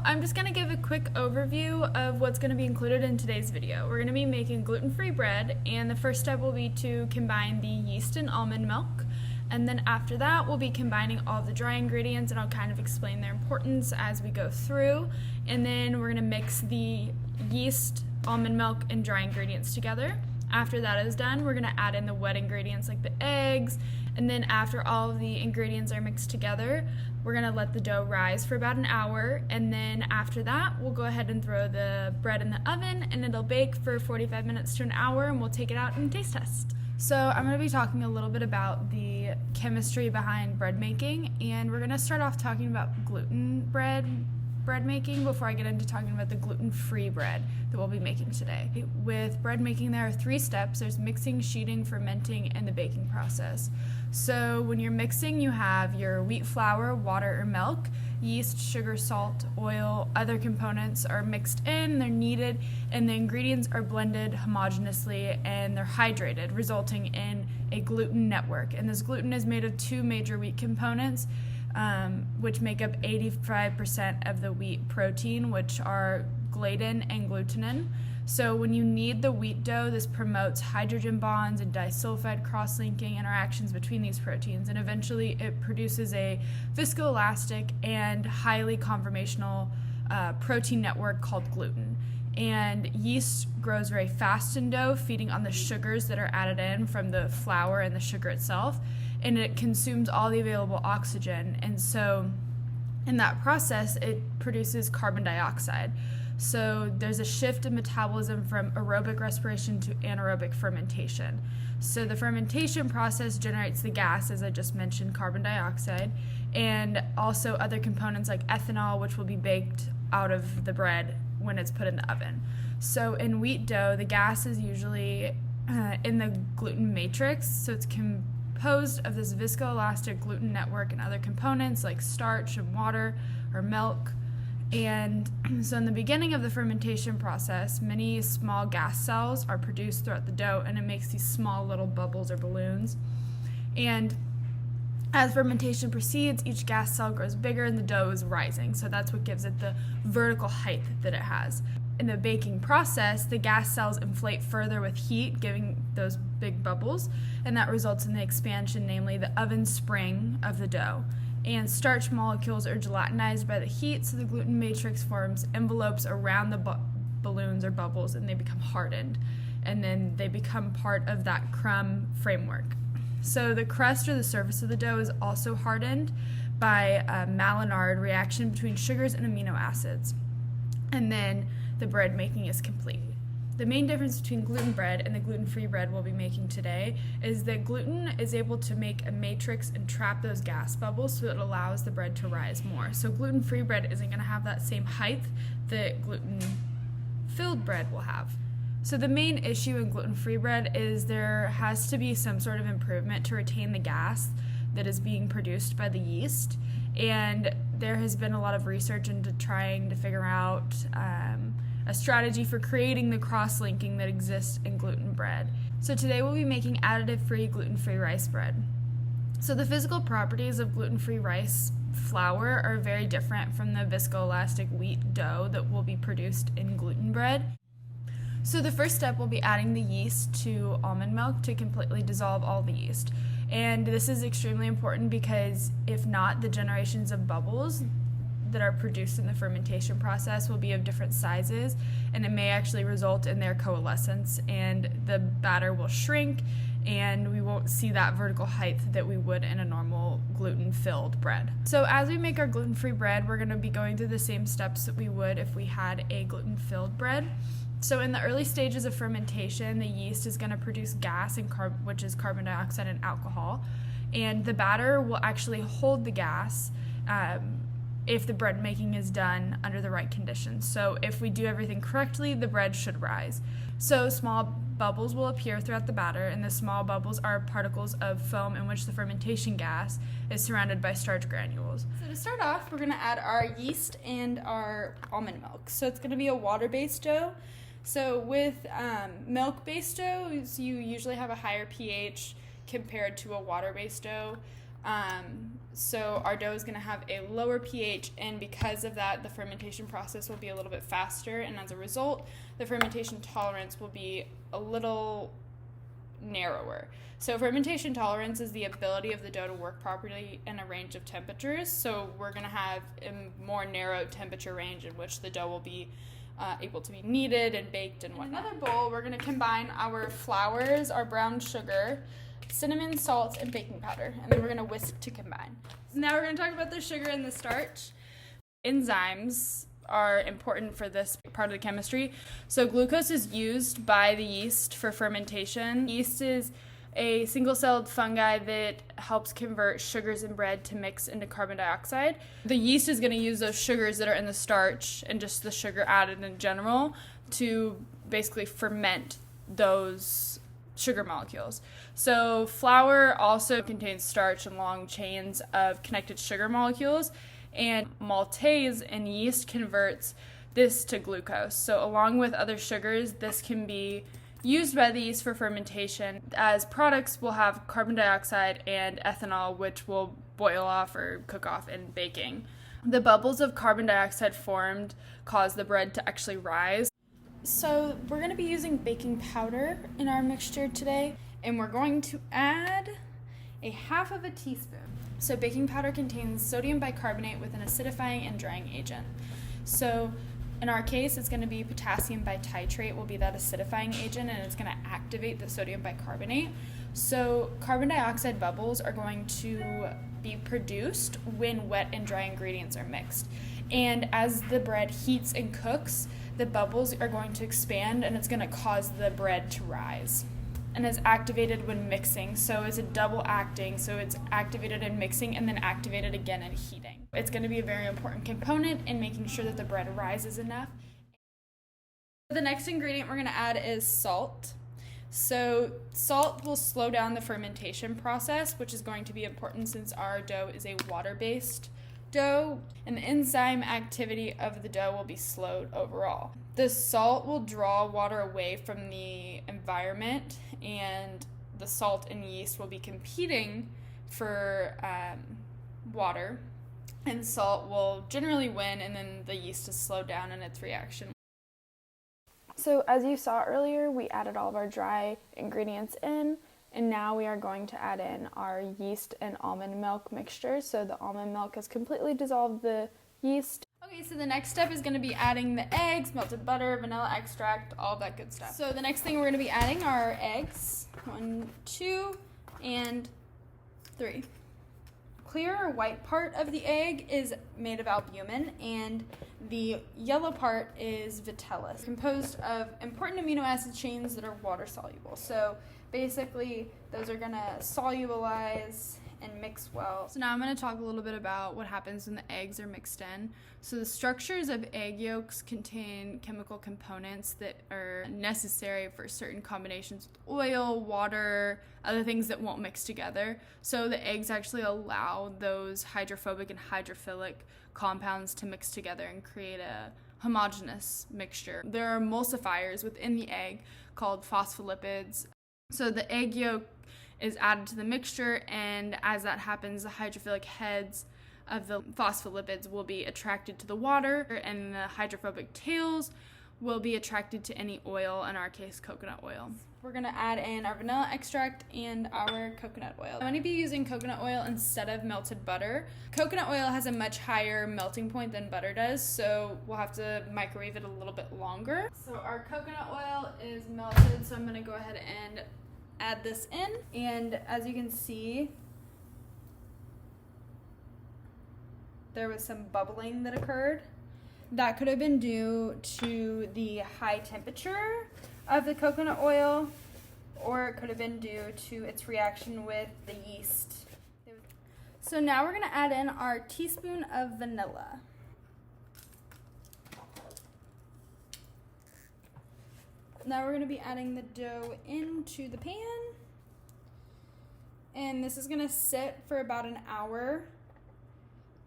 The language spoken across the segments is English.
I'm just going to give a quick overview of what's going to be included in today's video. We're going to be making gluten-free bread, and the first step will be to combine the yeast and almond milk. And then after that, we'll be combining all of the dry ingredients, and I'll kind of explain their importance as we go through. And then we're going to mix the yeast, almond milk, and dry ingredients together. After that is done, we're going to add in the wet ingredients like the eggs, and then after all of the ingredients are mixed together, we're going to let the dough rise for about an hour, and then after that, we'll go ahead and throw the bread in the oven, and it'll bake for 45 minutes to an hour, and we'll take it out and taste test. So I'm going to be talking a little bit about the chemistry behind bread making, and we're going to start off talking about gluten bread making before I get into talking about the gluten-free bread that we'll be making today. With bread making, there are 3 steps. There's mixing, sheeting, fermenting, and the baking process. So when you're mixing, you have your wheat flour, water or milk, yeast, sugar, salt, oil, other components are mixed in, they're kneaded, and the ingredients are blended homogeneously and they're hydrated, resulting in a gluten network. And this gluten is made of 2 major wheat components, which make up 85% of the wheat protein, which are gliadin and glutenin. So when you knead the wheat dough, this promotes hydrogen bonds and disulfide cross-linking interactions between these proteins, and eventually it produces a viscoelastic and highly conformational protein network called gluten. And yeast grows very fast in dough, feeding on the sugars that are added in from the flour and the sugar itself, and it consumes all the available oxygen, and so in that process it produces carbon dioxide. So there's a shift in metabolism from aerobic respiration to anaerobic fermentation. So the fermentation process generates the gas, as I just mentioned, carbon dioxide, and also other components like ethanol, which will be baked out of the bread when it's put in the oven. So in wheat dough, the gas is usually in the gluten matrix, so it's composed of this viscoelastic gluten network and other components like starch and water or milk. And so in the beginning of the fermentation process, many small gas cells are produced throughout the dough, and it makes these small little bubbles or balloons. And as fermentation proceeds, each gas cell grows bigger and the dough is rising, so that's what gives it the vertical height that it has. In the baking process, the gas cells inflate further with heat, giving those big bubbles, and that results in the expansion, namely the oven spring of the dough. And starch molecules are gelatinized by the heat, so the gluten matrix forms envelopes around the balloons or bubbles, and they become hardened, and then they become part of that crumb framework. So the crust or the surface of the dough is also hardened by a Maillard reaction between sugars and amino acids, and then the bread making is complete. The main difference between gluten bread and the gluten-free bread we'll be making today is that gluten is able to make a matrix and trap those gas bubbles, so it allows the bread to rise more. So gluten-free bread isn't going to have that same height that gluten-filled bread will have. So the main issue in gluten-free bread is there has to be some sort of improvement to retain the gas that is being produced by the yeast, and there has been a lot of research into trying to figure out a strategy for creating the cross-linking that exists in gluten bread. So today we'll be making additive-free gluten-free rice bread. So the physical properties of gluten-free rice flour are very different from the viscoelastic wheat dough that will be produced in gluten bread. So the first step will be adding the yeast to almond milk to completely dissolve all the yeast. And this is extremely important because if not, the generations of bubbles that are produced in the fermentation process will be of different sizes, and it may actually result in their coalescence, and the batter will shrink, and we won't see that vertical height that we would in a normal gluten-filled bread. So as we make our gluten-free bread, we're going to be going through the same steps that we would if we had a gluten-filled bread. So in the early stages of fermentation, the yeast is going to produce gas, which is carbon dioxide and alcohol, and the batter will actually hold the gas if the bread making is done under the right conditions. So if we do everything correctly, the bread should rise. So small bubbles will appear throughout the batter, and the small bubbles are particles of foam in which the fermentation gas is surrounded by starch granules. So to start off, we're going to add our yeast and our almond milk. So it's going to be a water-based dough. So with milk-based dough, you usually have a higher pH compared to a water-based dough. So our dough is going to have a lower pH, and because of that, the fermentation process will be a little bit faster, and as a result, the fermentation tolerance will be a little narrower. So fermentation tolerance is the ability of the dough to work properly in a range of temperatures. So we're going to have a more narrow temperature range in which the dough will be able to be kneaded and baked and whatnot. In another bowl, we're going to combine our flours, our brown sugar, cinnamon, salt, and baking powder, and then we're going to whisk to combine. Now we're going to talk about the sugar and the starch. Enzymes are important for this part of the chemistry. So glucose is used by the yeast for fermentation. Yeast is a single-celled fungi that helps convert sugars in bread to mix into carbon dioxide. The yeast is going to use those sugars that are in the starch and just the sugar added in general to basically ferment those sugar molecules. So flour also contains starch and long chains of connected sugar molecules, and maltase in yeast converts this to glucose. So along with other sugars, this can be used by the yeast for fermentation. As products, will have carbon dioxide and ethanol, which will boil off or cook off in baking. The bubbles of carbon dioxide formed cause the bread to actually rise. So we're going to be using baking powder in our mixture today, and we're going to add a half of a teaspoon. So baking powder contains sodium bicarbonate with an acidifying and drying agent. So in our case, it's going to be potassium bititrate will be that acidifying agent, and it's going to activate the sodium bicarbonate. So carbon dioxide bubbles are going to be produced when wet and dry ingredients are mixed. And as the bread heats and cooks, the bubbles are going to expand, and it's going to cause the bread to rise. And is activated when mixing, so it's a double acting, so it's activated in mixing and then activated again in heating. It's going to be a very important component in making sure that the bread rises enough. The next ingredient we're going to add is salt. So salt will slow down the fermentation process, which is going to be important since our dough is a water-based dough, and the enzyme activity of the dough will be slowed overall. The salt will draw water away from the environment, and the salt and yeast will be competing for water, and salt will generally win, and then the yeast is slowed down in its reaction. So as you saw earlier, we added all of our dry ingredients in, and now we are going to add in our yeast and almond milk mixture. So the almond milk has completely dissolved the yeast. Okay, so the next step is going to be adding the eggs, melted butter, vanilla extract, all that good stuff. So the next thing we're going to be adding are eggs. 1, 2, and 3. Clear or white part of the egg is made of albumin, and the yellow part is vitellus, composed of important amino acid chains that are water soluble. So basically, those are going to solubilize and mix well. So now I'm going to talk a little bit about what happens when the eggs are mixed in. So the structures of egg yolks contain chemical components that are necessary for certain combinations with oil, water, other things that won't mix together. So the eggs actually allow those hydrophobic and hydrophilic compounds to mix together and create a homogeneous mixture. There are emulsifiers within the egg called phospholipids. So the egg yolk is added to the mixture, and as that happens, the hydrophilic heads of the phospholipids will be attracted to the water, and the hydrophobic tails will be attracted to any oil, in our case coconut oil. We're going to add in our vanilla extract and our coconut oil. I'm going to be using coconut oil instead of melted butter. Coconut oil has a much higher melting point than butter does, so we'll have to microwave it a little bit longer. So our coconut oil is melted, so I'm going to go ahead and add this in, and as you can see, there was some bubbling that occurred. That could have been due to the high temperature of the coconut oil, or it could have been due to its reaction with the yeast. So now we're going to add in our teaspoon of vanilla. Now we're going to be adding the dough into the pan, and this is going to sit for about an hour,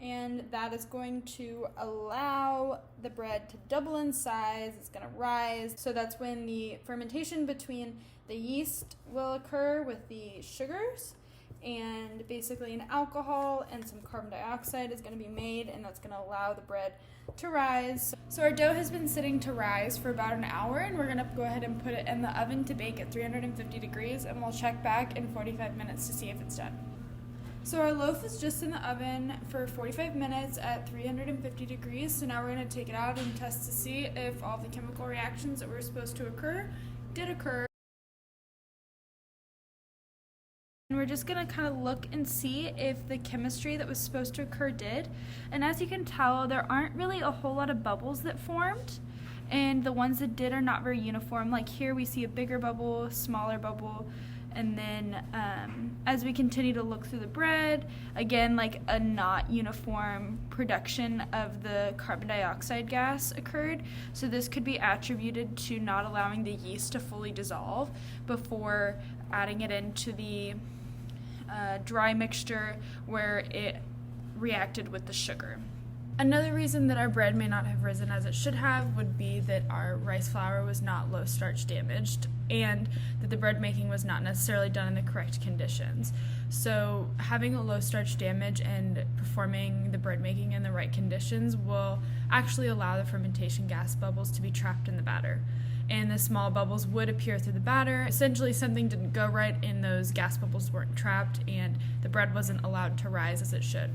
and that is going to allow the bread to double in size. It's going to rise, so that's when the fermentation between the yeast will occur with the sugars, and basically an alcohol and some carbon dioxide is going to be made, and that's going to allow the bread to rise. So our dough has been sitting to rise for about an hour, and we're going to go ahead and put it in the oven to bake at 350 degrees, and we'll check back in 45 minutes to see if it's done. So our loaf is just in the oven for 45 minutes at 350 degrees, so now we're going to take it out and test to see if all the chemical reactions that were supposed to occur did occur. And we're just going to kind of look and see if the chemistry that was supposed to occur did. And as you can tell, there aren't really a whole lot of bubbles that formed, and the ones that did are not very uniform. Like here we see a bigger bubble, smaller bubble, and then as we continue to look through the bread, again, like a not uniform production of the carbon dioxide gas occurred. So this could be attributed to not allowing the yeast to fully dissolve before adding it into the dry mixture where it reacted with the sugar. Another reason that our bread may not have risen as it should have would be that our rice flour was not low starch damaged, and that the bread making was not necessarily done in the correct conditions. So having a low starch damage and performing the bread making in the right conditions will actually allow the fermentation gas bubbles to be trapped in the batter. And the small bubbles would appear through the batter. Essentially something didn't go right and those gas bubbles weren't trapped, and the bread wasn't allowed to rise as it should.